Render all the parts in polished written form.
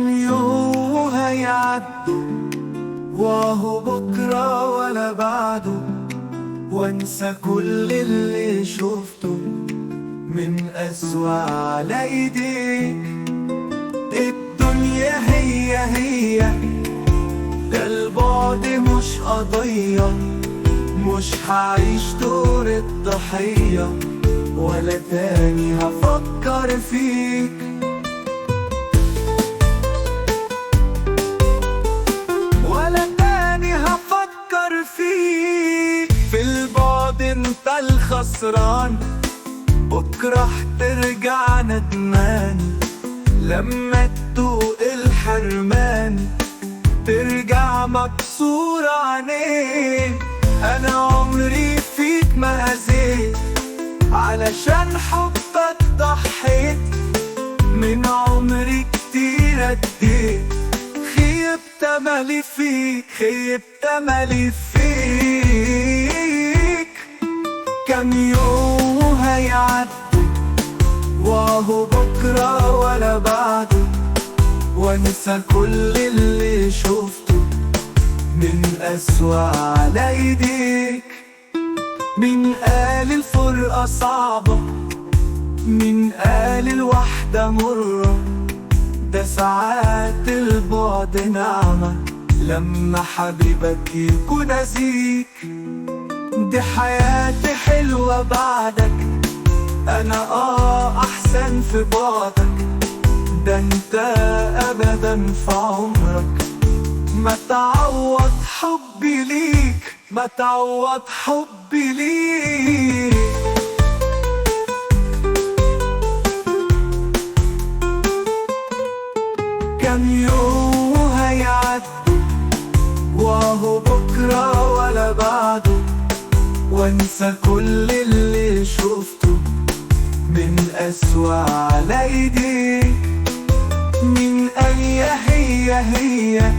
كم يوم وهيعدوا، وهو بكرة ولا بعده، وانسى كل اللي شفته من أسوأ على ايديك. الدنيا هي ده البعد مش قضية، مش هعيش دور الضحية، ولا تاني هفكر فيك. ولا تاني هفكر فيك. في البعد انت الخسران، بكرة هترجع ندمان. لما تدوق الحرمان ترجع مكسور عينيك. انا عمري فيك ما هزيت، علشان حبك ضحيت. من عمري كتير اديت، خيبت املي فيك، خيبت املي فيك. كم يوم هيعدوا، وهو بكرة ولا بعده، وانسى كل اللي شفته من أسوأ على ايديك. مين قال الفرقة صعبة؟ مين قال الوحدة مرة؟ ده ساعات البعد نعمة لما حبيبك يكون نسيك. دي حياتي حلوة بعدك، أنا أحسن في بعدك. ده انت أبدا في عمرك ما تعوض حبي ليك، ما تعوض حبي ليك. كم يوم هيعدوا، وهو بكرة ولا بعده، وانسى كل اللي شفته من أسوأ على ايديك. من هي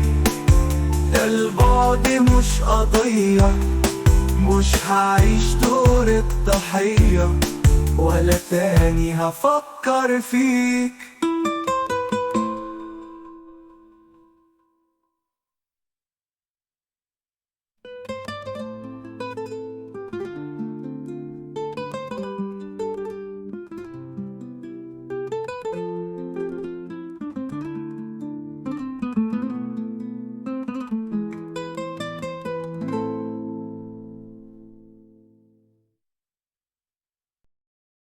ده البعد مش قضية، مش هعيش دور الضحية، ولا تاني هفكر فيك.